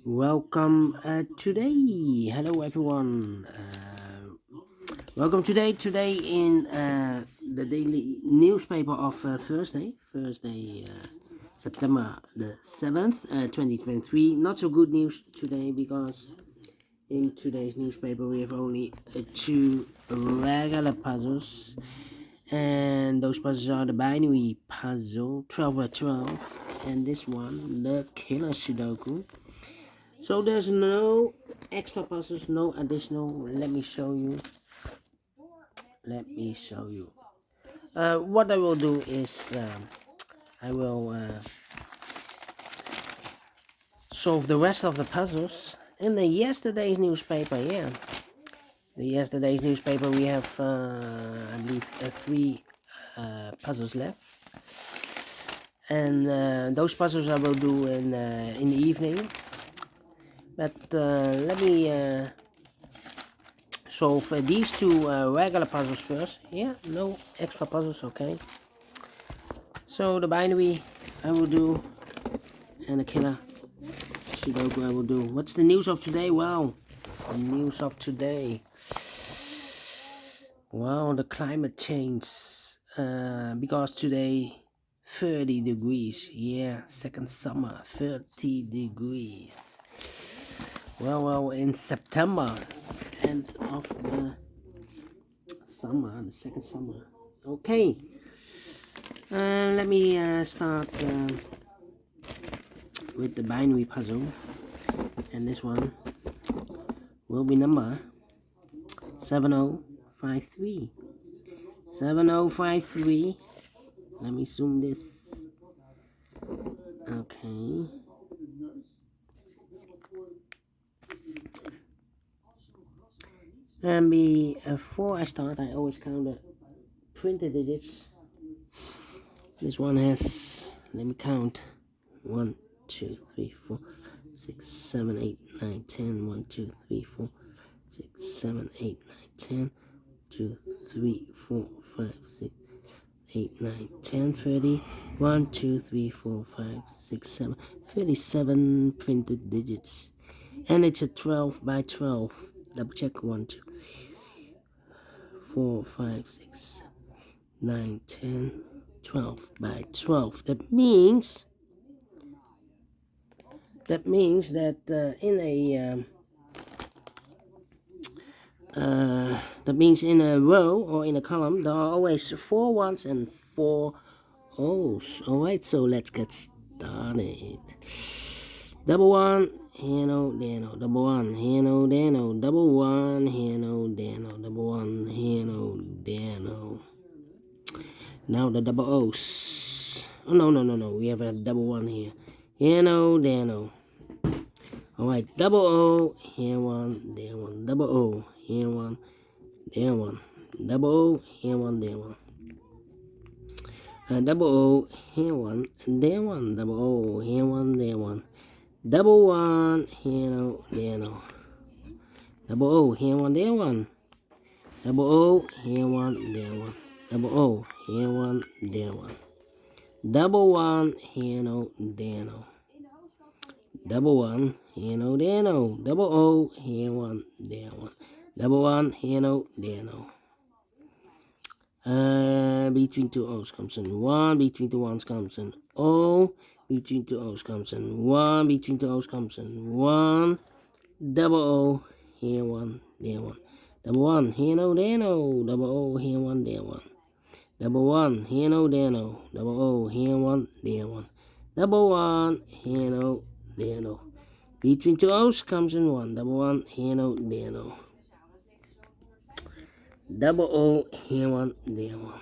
Welcome today. Hello everyone. Welcome today in the daily newspaper of Thursday, September the 7th, 2023. Not so good news today because in today's newspaper we have only two regular puzzles, and those puzzles are the binary puzzle 12 by 12 and this one, the killer Sudoku. So there's no extra puzzles, no additional. Let me show you. What I will do is I will solve the rest of the puzzles in the yesterday's newspaper. Yeah, the yesterday's newspaper we have I believe three puzzles left, and those puzzles I will do in the evening. But let me solve these two regular puzzles first. Yeah, no extra puzzles, okay. So the binary I will do, and the killer Sudoku I will do. What's the news of today? Well, the news of today. Wow, the climate change. Because today 30 degrees. Yeah, second summer, 30 degrees. Well, in September, end of the summer, the second summer. Okay, let me start with the binary puzzle, and this one will be number 7053. 7053. Let me zoom this. Okay. And before I start, I always count the printed digits. This one has, let me count, 1, 2, 3, 4, 6, 7, 8, 9, 10. 1, 2, 3, 4, 6, 7, 8, 9, 10. 2, 3, 4, 5, 6, 8, 9, 10, 30. 1, 2, 3, 4, 5, 6, 7. 37 printed digits. And it's a 12 by 12. Double check. 1, 2, 4, 5, 6, 9, 10, 12 by 12. That means that in a row or in a column there are always 4 ones and 4 O's. Alright, so let's get started. Double one, here no, there no. Double one, here no, there no. Double one, here no, there no. Double one, here no, there no. Now the double O's. Oh no. We have a double one here. Here no, there no. Alright, double O, here one, there one. Double O, here one, there one. Double O, here one, there one. Double O, here one, there one. Double O, here one, there one. Double one, here no, there no. Double O, here one, there one. Double O, here one, there one. Double O, here one, there one. Double one, here no, there no. Double one, here no, there no. Double O, here one, there one. Double one, here no, there no. Between two O's comes in 1, between two ones comes in O, between two O's comes in 1, between two O's comes in 1. Double O, here one, there one. Double one, here no, there no. Double O, here one, there one. Double one, here no, there no. Double O, here one, there one. Double one, here no, there no. Between two O's comes in 1. Double one, here no, there no. Double O, here one, there one.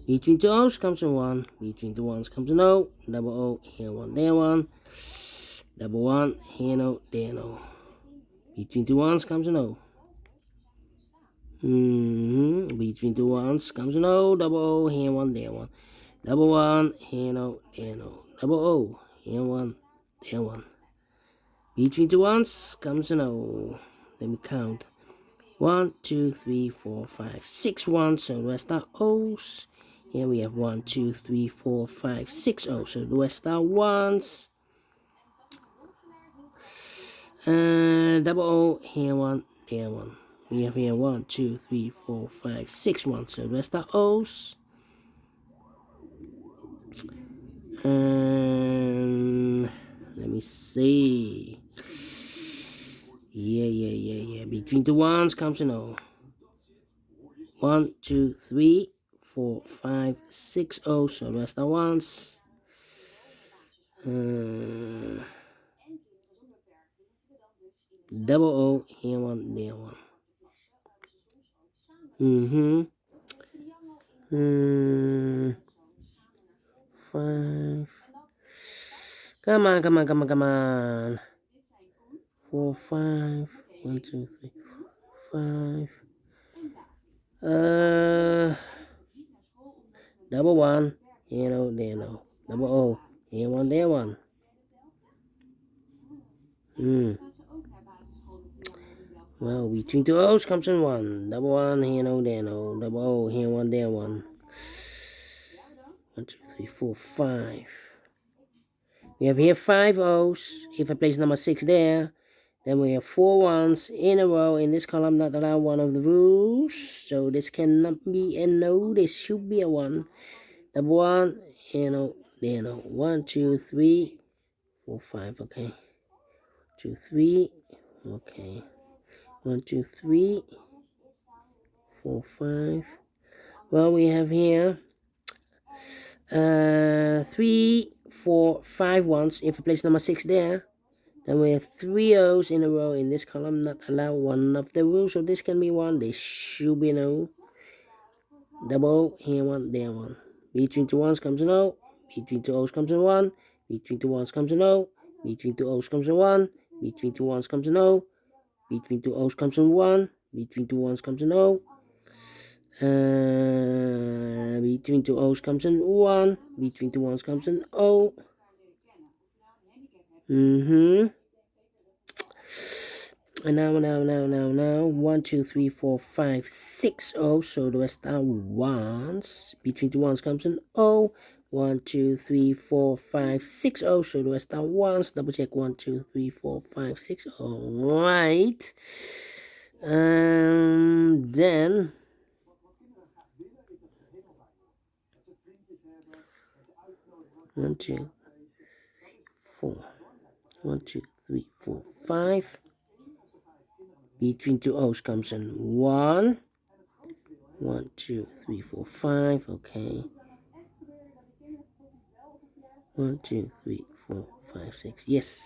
Between two O's comes in 1. Between two ones comes in O. Double O, here one, there one. Double one, here no, there no. Between two ones comes an O. Between two ones comes an O. Double O, here one, there one. Double one, here no, there no. Double O, here one, there one. Between two ones comes an O. Let me count. 1, 2, 3, 4, 5, 6 ones. So the rest are O's. Here we have 1, 2, 3, 4, 5, 6 O's. So the rest are ones. Double O, here one, there one. We have here 1, 2, 3, 4, 5, 6 ones. So the rest are O's. Let me see. Yeah. Between the ones comes an O. 1, 2, 3, 4, 5, 6 O's. So the rest are ones. Double O, here one, there one. Five. Come on. 4, 5. 1, 2, 3, 5. Double one. Here no, there no. Double O. Here one, there one. Well, between two O's comes in one. Double one, here no, there no. Double O, here one, there one. 1, 2, 3, 4, 5. We have here 5 O's. If I place number 6 there, then we have 4 ones in a row in this column, not allowed, one of the rules. So this cannot be a no, this should be a 1. Double one, here no, there no. 1, 2, 3, 4, 5, okay. 2, 3, okay. 1, 2, 3, 4, 5. Well, we have here 3, 4, 5 ones. If we place number 6 there, then we have 3 O's in a row in this column, not allow, one of the rules. So this can be 1, this should be no. Double O, here 1, there 1. Between two ones comes an O. Between two O's comes a 1. Between two ones comes an O. Between two O's comes a 1. Between two ones comes an O. Between two O's comes a 1. Between two ones comes an O. Between two O's comes an 1. Between two ones comes an O. And now. 1, 2, 3, 4, 5, 6 O's. So the rest are ones. Between two ones comes an O. 1, 2, 3, 4, 5, 6 O's. So the rest are ones. Double check. 1, 2, 3, 4, 5, 6. All right. Then 1, 2, 4. 1, 2, 3, 4, 5. Between two O's comes in 1. 1, 2, 3, 4, 5. Okay. 1, 2, 3, 4, 5, 6. Yes.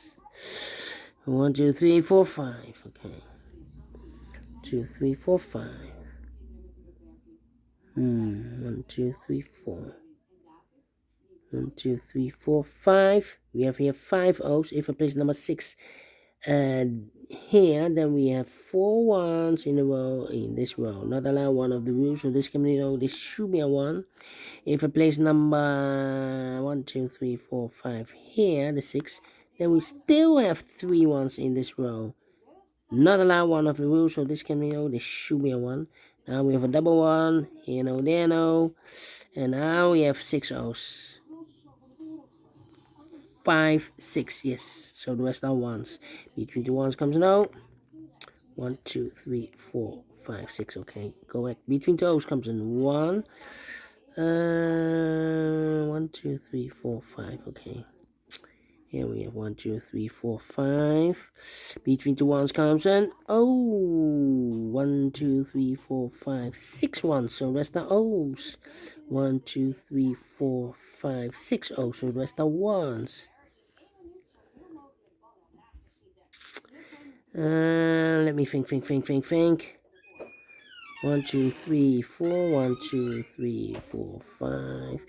1, 2, 3, 4, 5. Okay. 2, 3, 4, 5. 1, 2, 3, 4. 1, 2, 3, 4, 5. We have here 5 O's. If I place number 6 here, then we have 4 ones in a row in this row. Not allow, one of the rules. So this can be no. This should be a 1. If I place number 1, 2, 3, 4, 5 here, the 6, then we still have 3 ones in this row. Not allow, one of the rules. So this can be no. This should be a 1. Now we have a double 1. Here no, there no. And now we have 6 O's. 5, 6, yes. So the rest are ones. Between the ones comes an O. 1, 2, 3, 4, 5, 6. Okay, go back. Between toes comes in 1. 1, 2, 3, 4, 5. Okay. Here we have 1, 2, 3, 4, 5. Between the ones comes in 1, 2, 3, 4, 5, 6 ones. So the rest are O's. 1, 2, 3, 4, 5, 6 O's. So the rest are ones. Let me think. 1, 2, 3, 4. 1, 2, 3, 4, 5.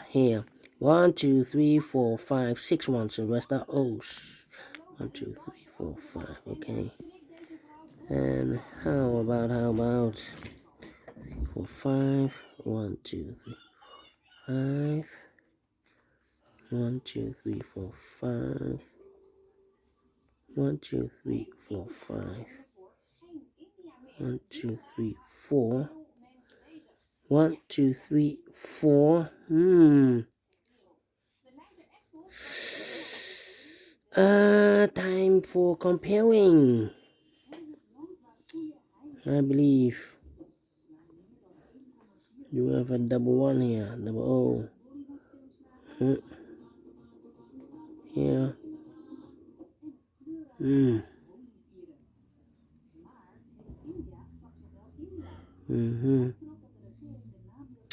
Here. 1, 2, 3, 4, 5, 6 ones. So the rest are O's. 1, 2, 3, 4, 5. Okay. And how about 4, 5. 1, 2, 3, 5. 1, 2, 3, 4, 5. 1, 2, 3, 4, 5. 1, 2, 3, 4. 1, 2, 3, 4. Time for comparing. I believe you have a double one here, double O. Here.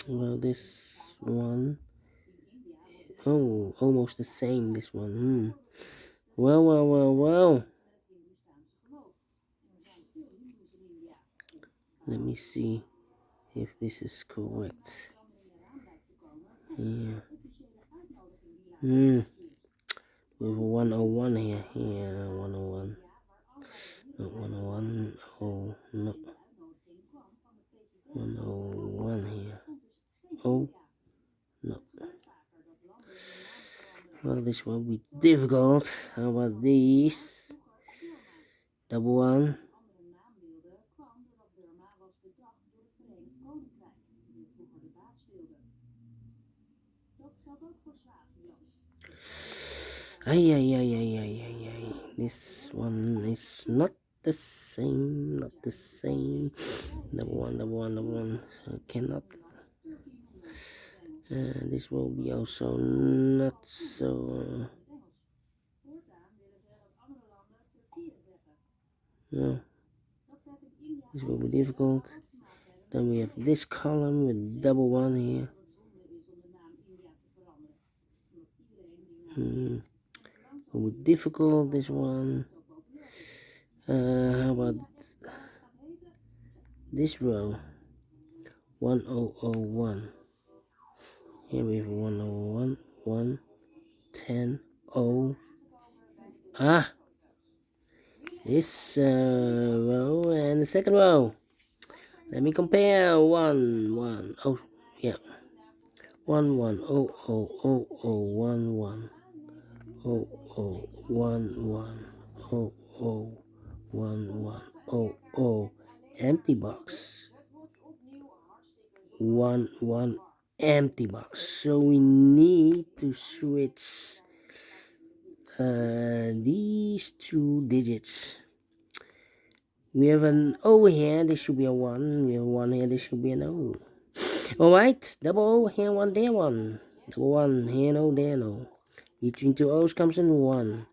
Well, this one. Oh, almost the same, this one. Well. Let me see if this is correct. Yeah. We have a 101 here. Yeah, 101. Not 101. Oh, no. 101 here. Oh, no. Well, this will be difficult. How about these? Double one. Ay. This one is not the same. Not the same. Double one. So cannot. This will be also not so. No. This will be difficult. Then we have this column with double one here. Will be difficult, this one. How about this row? 1001. Here we have 101, 1, 10, 0. This row and the second row. Let me compare. 1, 1. Oh, yeah. 1, 1, 0, 0, 0, 0, 1, 1. 0, 0, 1, 1. 0, 0, 1, 1. 0, 0. Empty box. 1, 1. Empty box. So we need to switch these two digits. We have an O here, this should be a 1. We have 1 here, this should be an O. Alright, double O here, 1 there, 1. Double 1 here, no, there, no. Between two O's comes in 1.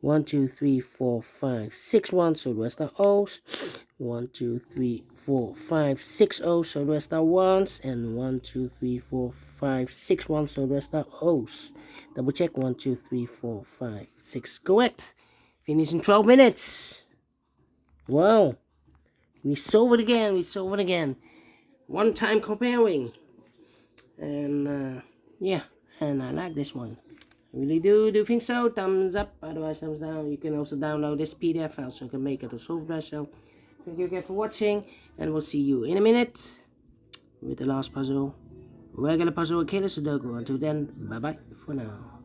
1, 2, 3, 4, 5, 6 1, so the rest are O's. 1, 2, 3, 4, 5, 6 O's, so the rest are 1s. And 1, 2, 3, 4, 5, 6 1s, so the rest are O's. Double check. 1, 2, 3, 4, 5, 6. Correct. Finish in 12 minutes. Wow. We solve it again. One time comparing. And yeah, and I like this one. I really do you think so? Thumbs up, otherwise thumbs down. You can also download this PDF file so you can make it a solve yourself. Thank you again for watching, and we'll see you in a minute with the last puzzle. Regular puzzle, Binary Sudoku. Until then, bye bye for now.